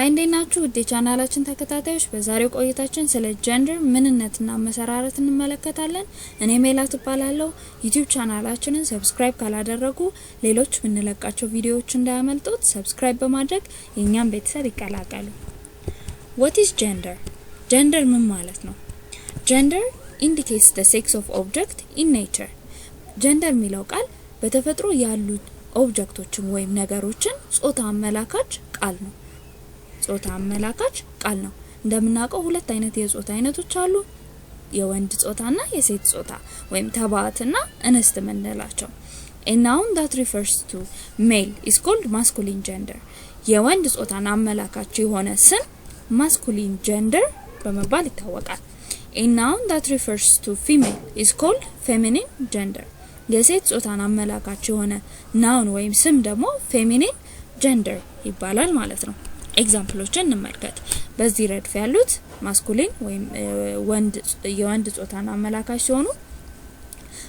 ሃይ እንደናችሁ ወደ ቻናላችን ተከታታዮች በዛሬው ቆይታችን ስለ ጀንደር ምንነትና መሰራረት እንመለከታለን። እኔ ሜላት እባላለሁ። YouTube ቻናላችንን ሰብስክራይብ ካላደረጉ ሌሎች ምንለቃቸው ቪዲዮዎች እንዳያመልጡት ሰብስክራይብ በማድረግ የኛን ቤተሰብ ይቀላቀሉ። What is gender? Gender ምን ማለት ነው? Gender indicates the sex of object in nature. Gender የሚለው ቃል በተፈጥሮ ያሉ ኦብጀክቶችን ወይም ነገሮችን ጾታ አመላካች ቃል ነው። ጾታ አመላካች ቃል ነው። እንደምናውቀው ሁለት አይነት የጾታ አይነቶች አሉ። የወንድ ጾታና የሴት ጾታ ወይም ተባዕትና እንስት ምንላቸው። A noun that refers to male is called masculine gender. የወንድ ጾታን አመላካች የሆነ ስም masculine gender በመባል ይታወቃል። A noun that refers to female is called feminine gender. የሴት ጾታን አመላካች የሆነ noun ወይም ስም ደግሞ feminine gender ይባላል ማለት ነው። ኤግዛምፕሎችን እንመልከት። በዚህ ረድፍ ያሉት ማስኩሊን ወይም የወንድ ጾታን አመላካች ሲሆኑ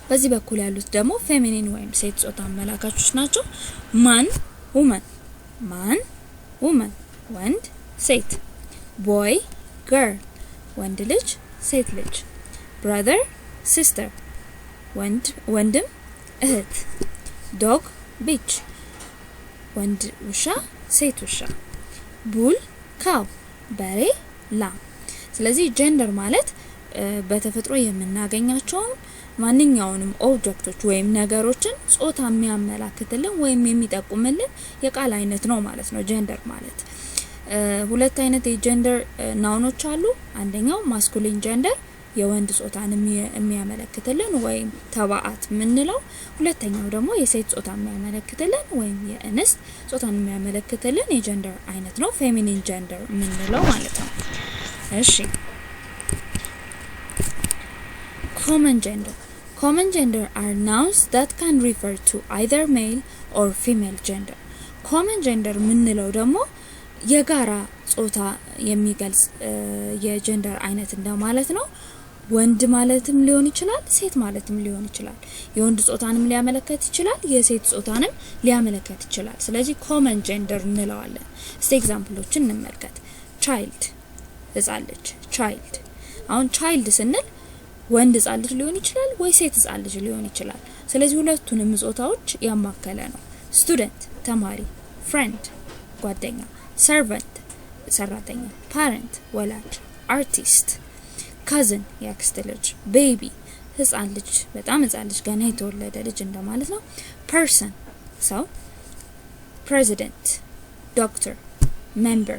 በዚህ በኩል ያሉት ደግሞ ፌሚኒን ወይም ሴት ጾታ አመላካቾች ናቸው። ማን woman ማን woman ወንድ ሴት boy girl ወንድ ልጅ ሴት ልጅ brother sister ወንድም እህት dog bitch ወንድ ውሻ ሴት ውሻ bull cow በሬ ላም። ስለዚህ ጀንደር ማለት በተፈጥሮ የምናገኛቸው ማንኛውንም ኦብጀክቶች ወይም ነገሮችን ጾታ የሚያመላክትልን ወይም የሚጠቁምልን የቃል አይነት ነው ማለት ነው። ጀንደር ማለት ሁለት አይነት የጀንደር ናውኖች አሉ። አንደኛው ማስኩሊን ጀንደር የወንድ ጾታን የሚያመለክትልን ወይም ተባዕት ምንለው፣ ሁለተኛው ደግሞ የሴት ጾታን የሚያመለክትልን ወይም የእንስት ጾታን የሚያመለክትልን የጀንደር አይነት ነው። ፌሚኒን ጀንደር ምንለው ማለት ነው። እሺ common gender are nouns that can refer to either male or female gender. common gender ምንለው ደግሞ የጋራ ጾታ የሚገልጽ የጀንደር አይነት እንደማለት ነው። ወንድ ማለትም ሊሆን ይችላል፣ ሴት ማለትም ሊሆን ይችላል። የወንድ ጾታንም ሊያመለክት ይችላል፣ የሴት ጾታንም ሊያመለክት ይችላል። ስለዚህ common gender እንለዋለን። እስቲ ኤግዛምፕሎችን እንመልከት። child ህፃን ልጅ child። አሁን child ስንል ወንድ ህፃን ልጅ ሊሆን ይችላል ወይ ሴት ህፃን ልጅ ሊሆን ይችላል። ስለዚህ ሁለቱንም ጾታዎች ያማከለ ነው። student ተማሪ፣ friend ጓደኛ፣ servant ሰራተኛ፣ parent ወላጅ፣ artist cousin ያክስት ልጅ፣ baby ህፃን ልጅ በጣም ህፃን ልጅ ገና የተወለደ ልጅ እንደማለት ነው። person ሰው፣ president doctor member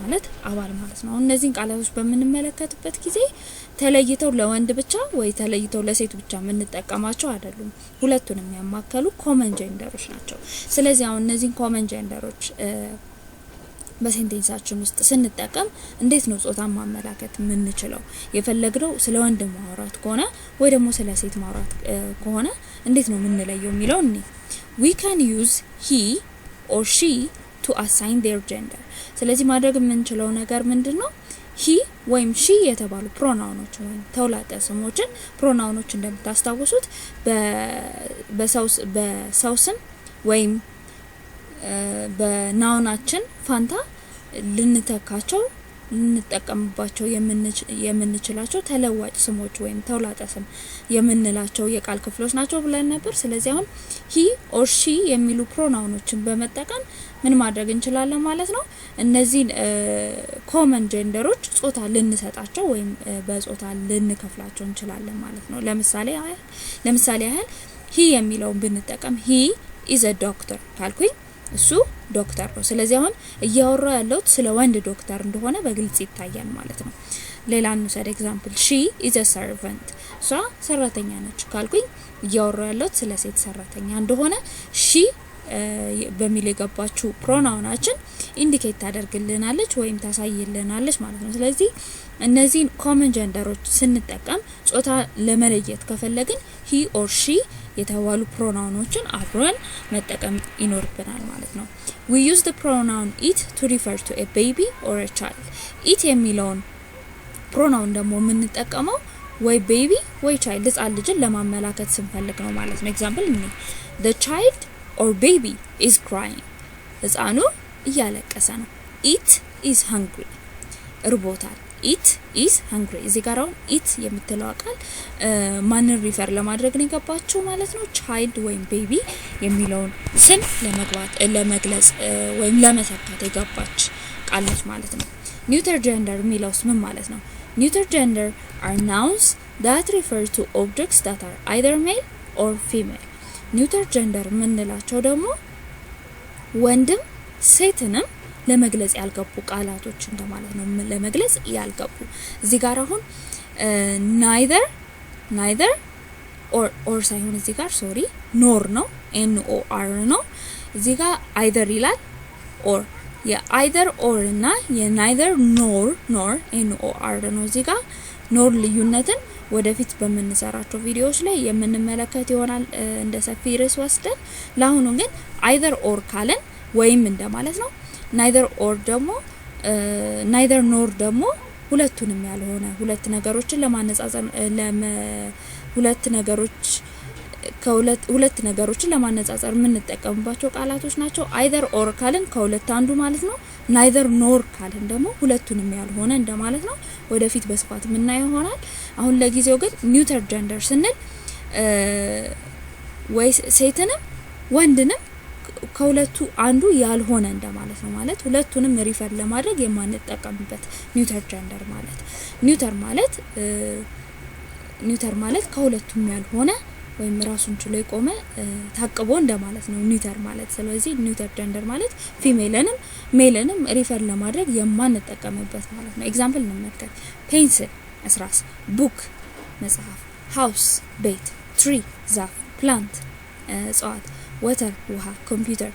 ማለት አባል ማለት ነው። እነዚህን ቃላቶች በምንመለከትበት ጊዜ ተለይተው ለወንድ ብቻ ወይ ተለይተው ለሴት ብቻ የምንጠቀማቸው አይደሉም። ሁለቱንም ያማከሉ common genderዎች ናቸው። ስለዚህ አሁን እነዚህን common genderዎች በሴንቴንሳችን ውስጥ ስንጠቀም እንዴት ነው ጾታን ማመላከት የምንችለው? የፈለግነው ስለ ወንድ ማውራት ከሆነ ወይ ደግሞ ስለ ሴት ማውራት ከሆነ እንዴት ነው የምንለየው የሚለው እኔ we can use he or she to assign their gender. ስለዚህ ማድረግ የምንችለው ነገር ምንድነው? he ወይም she የተባሉ ፕሮናውኖች ወይም ተውላጠ ስሞችን ፕሮናውኖች እንደምታስታውሱት በሰው ስም ወይም በናውናችን ፋንታ ልንተካቸው ልንጠቀምባቸው የምንችላቸው ተለዋጭ ስሞች ወይም ተውላጠ ስም የምንላቸው የቃል ክፍሎች ናቸው ብለን ነበር። ስለዚህ አሁን he or she የሚሉ ፕሮናውኖችን በመጠቀም ምን ማድረግ እንችላለን ማለት ነው? እነዚህ common genderዎች ጾታ ልንሰጣቸው ወይም በጾታ ልንከፍላቸው እንችላለን ማለት ነው። ለምሳሌ ያህል he የሚለውን ብንጠቀም he is a doctor ካልኩኝ እሱ ዶክተር ነው። ስለዚህ አሁን እያወራ ያለው ስለ ወንድ ዶክተር እንደሆነ በግልጽ ይታያል ማለት ነው። ሌላ እንውሰድ ኤግዛምፕል she is a servant እሷ ሰራተኛ ነች ካልኩኝ እያወራ ያለው ስለ ሴት ሰራተኛ እንደሆነ she በሚል የገባችው ፕሮናውናችን ኢንዲኬት ታደርግልናለች ወይም ታሳይልናለች ማለት ነው። ስለዚህ እነዚህን common genderዎች ስንጠቀም ጾታ ለመለየት ከፈለግን he or she የተባሉ ፕሮናውኖችን አብረን መጠቀም ይኖርብናል ማለት ነው። we use the pronoun it to refer to a baby or a child. it የሚለውን ፕሮናውን ደግሞ የምንጠቀመው ወይ baby ወይ child ህፃን ልጅን ለማመላከት ስንፈልግ ነው ማለት ነው። ኤግዛምፕል the child or baby is crying ህፃኑ እያለቀሰ ነው eat is hungry እርቦታል eat is hungry እዚህ ጋር አሁን eat የምትለው ቃል ማንን ሪፈር ለማድረግ ነው የገባችው ማለት ነው child ወይም baby የሚለውን ስም ለመግለጽ ወይም ለመተካት የገባች ቃል ነች ማለት ነው neuter gender የሚለውስ ምን ማለት ነው neuter gender are nouns that refer to objects that are either male or female neuter gender ምንላቸው ደግሞ ወንድም ሴትንም ለመግለጽ ያልገቡ ቃላቶች እንደማለት ነው ለመግለጽ ያልገቡ እዚህ ጋር አሁን neither or ሳይሆን እዚህ ጋር nor ነው nor ነው እዚህ ጋር either ይላል or either or እና neither nor nor ነው እዚህ ጋር nor ልዩነትን ወደፊት በመንሰራቸው ቪዲዮዎች ላይ የምንመለከት ይሆናል እንደ ሰፊ ርዕስ ወስደን ለአሁኑ ግን either or ካለን ወይም እንደማለት ነው neither or ደግሞ neither nor ደግሞ ሁለቱንም ያልሆነ ሁለት ነገሮችን ለማነጻጸር ሁለት ነገሮችን ለማነጻጸር ምን ተጠቀምባቸው ቃላቶች ናቸው either or ካልን ከሁለት አንዱ ማለት ነው neither nor ካልን ደግሞ ሁለቱንም ያልሆነ እንደማለት ነው ወደፊት በስፋት ምናየው ይሆናል አሁን ለጊዜው ግን neuter gender ስንል ወይ ሴትንም ወንድንም ከሁለቱ አንዱ ያልሆነ እንደማለት ነው ማለት ሁለቱንም ሪፈር ለማድረግ የማንጠቀምበት neuter gender ማለት neuter ማለት ከሁለቱም ያልሆነ ወይም ራሱን ችሎ የቆመ ታቅቦ እንደማለት ነው neuter ማለት ስለዚህ neuter gender ማለት female-ንም male-ንም ሪፈር ለማድረግ የማንጠቀምበት ማለት ነው ኤግዛምፕል እንመልከት pencil እስራስ book መጽሐፍ house ቤት tree ዛፍ plant እጽዋት water ውሃ computer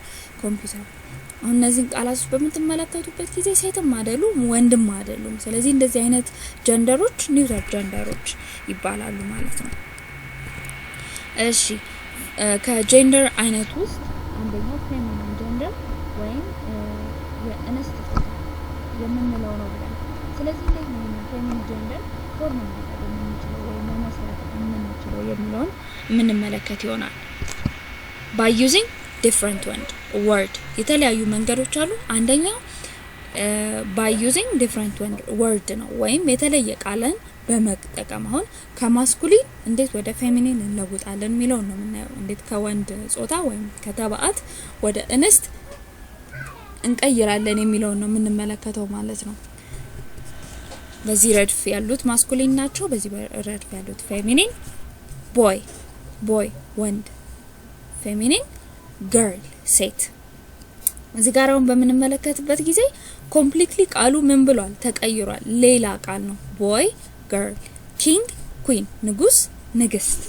አሁን እነዚህን ቃላቶች በመተመለከቱበት ጊዜ ሴትም አይደሉም ወንድም አይደሉም ስለዚህ እንደዚህ አይነት ጀንደሮች neuter ጀንደሮች ይባላሉ ማለት ነው እሺ ከጀንደር አይነት ውስጥ አንደኛው feminine gender ወይም የእንስት የምንለው ነው ብለን ስለዚህ እንዴት ነው feminine gender ፎርም ማድረግ የምንችለው ወይም መመስረት የምንችለው የሚለውን የምንመለከት ይሆናል by using different word የተለያዩ መንገዶች አሉ አንደኛው by using different word ነው ወይም የተለየ ቃልን በመጠቀም አሁን ከማስኩሊን እንዴት ወደ ፌሚኒን እንለውጣለን የሚለው ነው የምናየው እንዴት ከወንድ ጾታ ወይም ከተባአት ወደ እንስት እንቀይራለን የሚለው ነው የምንመለከተው ማለት ነው በዚህ ረድፍ ያሉት ማስኩሊን ናቸው በዚህ ረድፍ ያሉት ፌሚኒን boy ወንድ feminine girl ሴት እዚህ ጋር አሁን በመንመለከትበት ጊዜ completely ቃሉ ምን ብሏል ተቀይሯል ሌላ ቃል ነው boy girl king queen ንጉስ ንግስት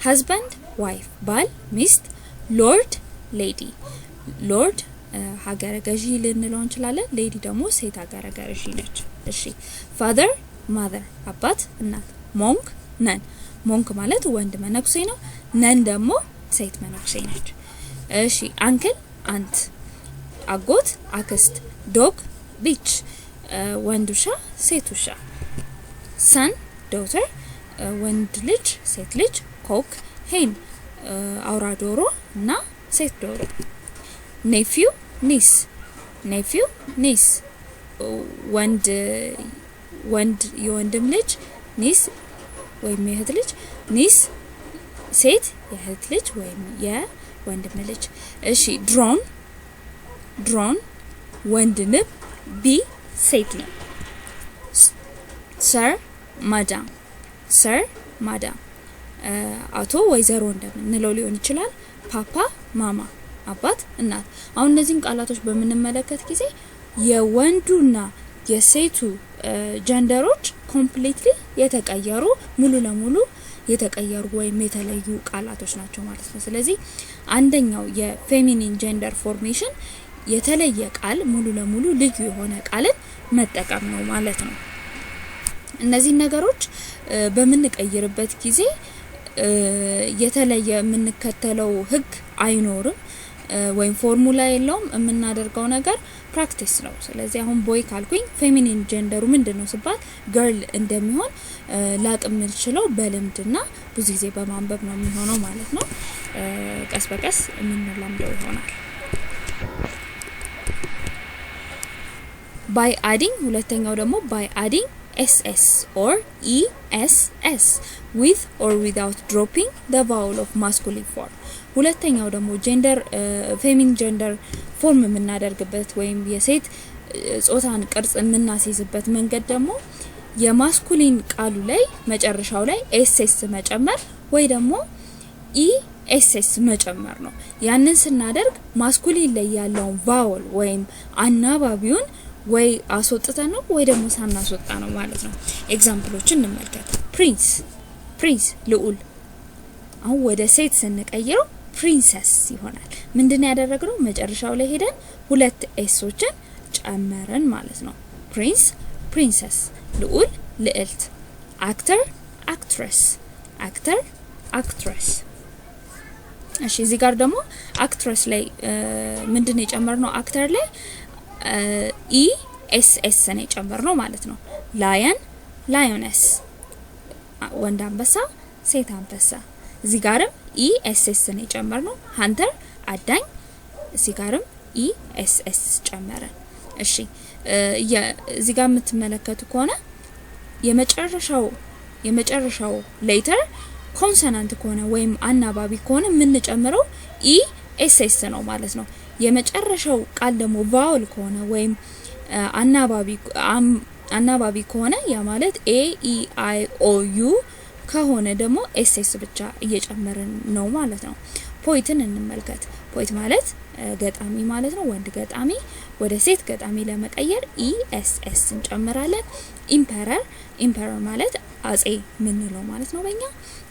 husband wife ባል ሚስት lord lady lord ሀገረ ገዢ ልንለው እንችላለን ሌዲ ደግሞ ሴት ሀገረ ገዢ ነች እሺ father mother አባት እናት monk ነን monk ማለት ወንድ መነኩሴ ነው ነን ደግሞ ሴት መነኩሴ ነች እሺ አንክል አንት አጎት አክስት ዶግ ቢች ወንዱሻ ሴቱሻ son daughter ወንድ ልጅ ሴት ልጅ ኮክ ሄን አውራ ዶሮ እና ሴት ዶሮ nephew niece ወንድ የወንድም ልጅ niece ወይም የእህት ልጅ niece ሴት የእህት ልጅ ወይም የወንድም ልጅ እሺ ድሮን ወንድ ንብ ቢ ሴት ነው sir madam አቶ ወይዘሮ እንደምንለው ሊሆን ይችላል ፓፓ ማማ አባት እናት አሁን እነዚህን ቃላቶች በመንመለከት ጊዜ የወንዱና የሴቱ ጀንደሮች ኮምፕሊትሊ የተቀየሩ ሙሉ ለሙሉ የተቀየሩ ወይም የተለዩ ቃላቶች ናቸው ማለት ነው ስለዚህ አንደኛው የፌሚኒን ጀንደር ፎርሜሽን የተለየ ቃል ሙሉ ለሙሉ ልዩ የሆነ ቃልን መጠቀም ነው ማለት ነው እነዚህ ነገሮች በመንቀይርበት ጊዜ የተለየ የምንከተለው ህግ አይኖርም ወይም ፎርሙላ የለውም የምናደርገው ነገር ፕራክቲስ ነው ስለዚህ አሁን ቦይ ካልኩኝ ፌሚኒን ጀንደሩ ምንድነው ሲባል ገርል እንደሚሆን ላቅም እንችለው በልምድና ብዙ ጊዜ በማንበብ ነው የሚሆነው ማለት ነው ቀስ በቀስ የምንለምደው ይሆናል by adding ሁለተኛው ደግሞ by adding ss or ess with or without dropping the vowel of masculine form ሁለተኛው ደግሞ ጀንደር ፌሚኒን ጀንደር ፎርም የምናደርግበት ወይም የሴት ጾታን ቅርጽ የምናስይዝበት መንገድ ደግሞ የማስኩሊን ቃሉ ላይ መጨረሻው ላይ ss መጨመር ወይ ደግሞ ess መጨመር ነው ያንን ስናደርግ ማስኩሊን ላይ ያለው ቫወል ወይም አናባቢውን ወይ አስወጥተን ነው ወይ ደግሞ ሳናስወጣ ነው ማለት ነው ኤግዛምፕሎችን እንመልከት ፕሪንስ ልዑል አሁን ወደ ሴት ስንቀይረው ፕሪንሰስ ይሆናል ምንድነው ያደረግነው መጨረሻው ላይ ሄደን ሁለት ኤሶችን ጨመረን ማለት ነው ፕሪንሰስ ልዑል ልዕልት አክተር አክትረስ እሺ እዚህ ጋር ደግሞ አክትረስ ላይ ምንድነው የጨመርነው አክተር ላይ ess ነው የጨመርነው ማለት ነው ላዮነስ ወንድ አንበሳ ሴት አንበሳ እዚህ ጋርም ess ነው የጨመርነው ሃንተር አዳኝ እዚህ ጋርም ess ጨመረን እሺ እዚህ ጋር የምትመለከቱ ከሆነ የመጨረሻው ሌተር ኮንሶናንት ከሆነ ወይም አናባቢ ከሆነ ምን ጨምረው ess ነው ማለት ነው የመጨረሻው ቃል ደግሞ ቫውል ከሆነ ወይም አናባቢ ከሆነ ያ ማለት a e i o u ከሆነ ደግሞ ss ብቻ እየጨመረን ነው ማለት ነው ፖይትን እንመልከት ፖይት ማለት ገጣሚ ማለት ነው ወንድ ገጣሚ ወደ ሴት ገጣሚ ለመቀየር ess እንጨምራለን ኢምፐረር ማለት አጼ ምን ነው ማለት ነው በእኛ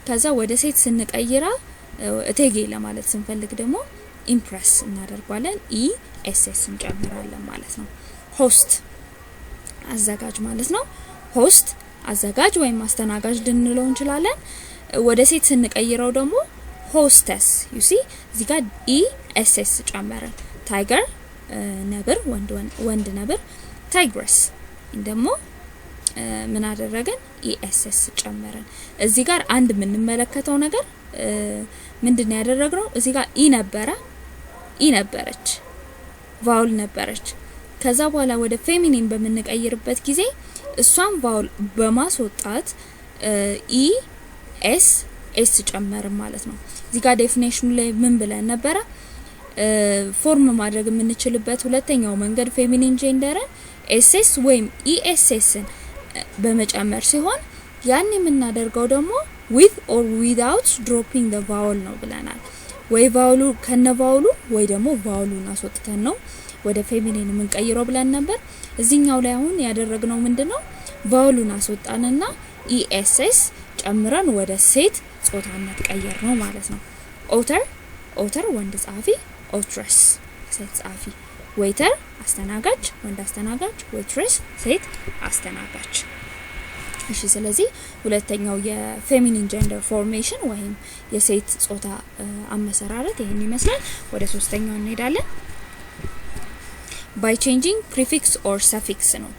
ከዛ ወደ ሴት ስንቀይራ እቴጌ ለማለት ስንፈልግ ደግሞ ኢምፕረስ እናደርጋለን ess እንጨምራለን ማለት ነው ሆስት አዘጋጅ ማለት ነው ሆስት አዘጋጅ ወይም አስተናጋጅ ልንለው እንችላለን ወደ ሴት ስንቀይረው ደግሞ ሆስተስ you see እዚህ ጋር ess ጨመረን ታይገር ነብር ወንድ ነብር ታይግረስ ደግሞ ምን አደረገን ess ጨመረን እዚህ ጋር አንድ የምንመለከተው ነገር ምንድነው ያደረግነው እዚህ ጋር ነበረች ቫውል ነበረች ከዛ በኋላ ወደ ፌሚኒን በመንቀይርበት ጊዜ እሷን ቫውል በማስወጣት ess ጨመርን ማለት ነው እዚህ ጋር ዴፊኒሽኑ ላይ ምን ብለን ነበር ፎርም ማድረግ የምንችልበት ሁለተኛው መንገድ ፌሚኒን ጀንደርን ss ወይም essን በመጨመር ሲሆን ያን የምናደርገው ደግሞ with or without dropping the vowel ነው ብለናል ወይ ቫውሉ ከነቫውሉ ወይ ደግሞ ቫውሉን አስወጥተን ነው ወደ ፌሚኒን የምንቀይረው ብለን ነበር እዚህኛው ላይ አሁን ያደረግነው ምንድነው ቫውሉን አስወጣንና ess ጨምረን ወደ ሴት ጾታነት ቀየር ነው ማለት ነው ኦተር ወንድ ጻፊ ኦትረስ ሴት ጻፊ ዌተር አስተናጋጅ ወንድ አስተናጋጅ ዌትረስ ሴት አስተናጋጅ እሺ ስለዚህ ሁለተኛው የፌሚኒን ጀንደር ፎርሜሽን ወይም የሴት ጾታ አመሰራረት ይሄን ይመስላል ወደ ሶስተኛው እንሄዳለን by changing prefix or suffix ነው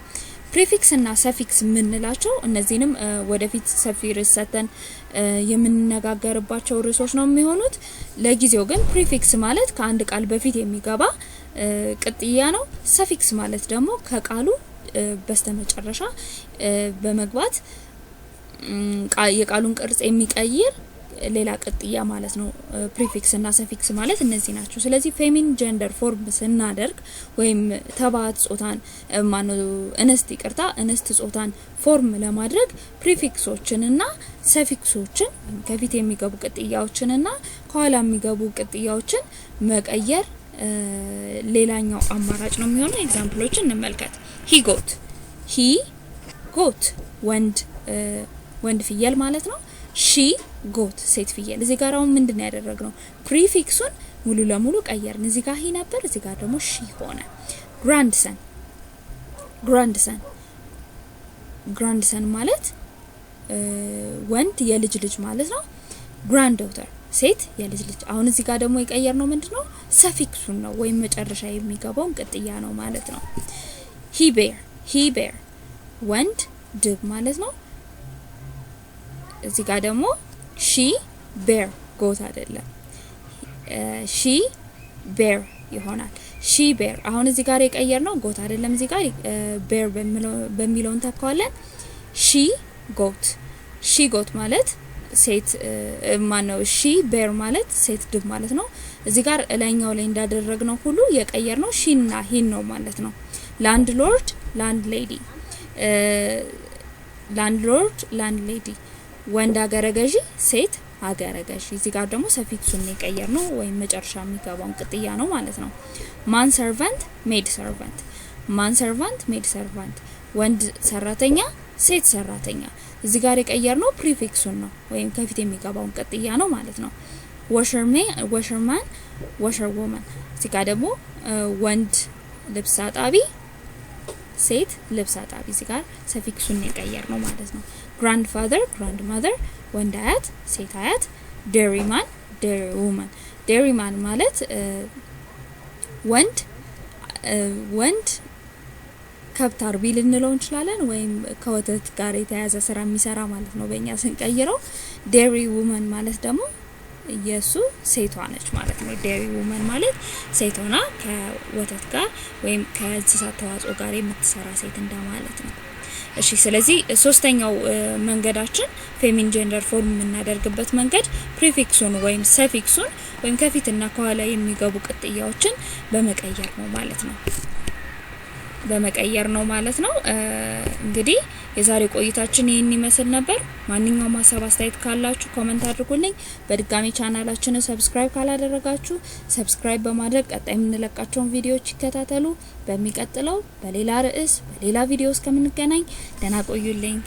prefix እና suffix ምንላቸው እነዚህንም ወደፊት ሰፊ ርዕሰተን የምንነጋገርባቸው ርዕሶች ነው የሚሆኑት ለጊዜው ግን prefix ማለት ከአንድ ቃል በፊት የሚገባ ቅጥያ ነው suffix ማለት ደግሞ ከቃሉ በስተመጨረሻ በመግባት የቃሉን ቅርጽ የሚቀይር ሌላ ቅጥያ ማለት ነው prefix እና suffix ማለት እነዚህ ናቸው ስለዚህ feminine gender form ስናደርግ ወይም ተባት ጾታን እንስት ጾታን ፎርም ለማድረግ prefixዎችንና suffixዎችን ከፊት የሚገቡ ቅጥያዎችንና ከኋላ የሚገቡ ቅጥያዎችን መቀየር ሌላኛው አማራጭ ነው የሚሆነው ኤግዛምፕሎችን እንመልከት he got ወንድ ፍየል ማለት ነው she got ሴት ፍየል እዚህ ጋር አሁን ምንድነው ያደረግነው prefixውን ሙሉ ለሙሉ ቀየርን እዚህ ጋር he ነበር እዚህ ጋር ደግሞ she ሆነ grandson ማለት ወንድ የልጅ ልጅ ማለት ነው granddaughter ሴት የልጅ ልጅ አሁን እዚህ ጋር ደግሞ የቀየርነው ምንድነው suffixውን ነው ወይም መጨረሻ የሚገባው ቅጥያ ነው ማለት ነው he bear ወንድ ድብ ማለት ነው እዚህ ጋር ደግሞ she bear goat አይደለም she bear ይሆናል she bear አሁን እዚህ ጋር የቀየር ነው goat አይደለም እዚህ ጋር bear በሚለው እንተካዋለን she goat ማለት ሴት ማነው she bear ማለት ሴት ድብ ማለት ነው እዚህ ጋር ላይኛው ላይ እንዳደረግነው ሁሉ የቀየር ነው she እና he ነው ማለት ነው landlord landlady landlady ወንድ አገረገዢ ሴት አገረገዢ እዚህ ጋር ደግሞ ሰፊክሱን የቀየር ነው ወይ መጨረሻ የሚገባው ቅጥያ ነው ማለት ነው man servant maid servant ወንድ ሰራተኛ ሴት ሰራተኛ እዚህ ጋር የቀየር ነው ፕሪፊክሱን ነው ወይም ከፊት የሚገባው ቅጥያ ነው ማለት ነው washerman washerwoman እዚህ ጋር ደግሞ ወንድ ልብስ አጣቢ ሴት ልብስ አጣቢ እዚህ ጋር ሰፊክሱን የቀየር ነው ማለት ነው grandfather grandmother ወንድ አያት ሴት አያት dairyman ማለት ወንድ ከብት አርቢ ልንለው እንችላለን ወይም ከወተት ጋር የተያዘ ስራ የሚሰራ ማለት ነው በእኛ ስንቀይረው dairy woman ማለት ደግሞ የሱ ሴቷ ነች ማለት ነው dairy woman ማለት ሴቷና ከወተት ጋር ወይም ከእንስሳት ተዋጽኦ ጋር የምትሰራ ሴት እንደማለት ነው እሺ ስለዚህ ሶስተኛው መንገዳችን ፌሚን ጀንደር ፎርም የምናደርግበት መንገድ ፕሪፊክሱን ወይም ሰፊክሱን ወይም ከፊትና ከኋላ የሚገቡ ቅጥያዎችን በመቀየር ነው ማለት ነው እንግዲህ የዛሬ ቆይታችን ይሄን ይመስል ነበር ማንኛውም ሐሳብ አስተያየት ካላችሁ ኮሜንት አድርጉልኝ በድጋሚ ቻናላችንን ሰብስክራይብ ካላደረጋችሁ ሰብስክራይብ በማድረግ ቀጣይ የምንለቃቸውን ቪዲዮዎች ይከታተሉ በሚቀጥለው በሌላ ርዕስ በሌላ ቪዲዮ እስከምንገናኝ ደህና ቆዩልኝ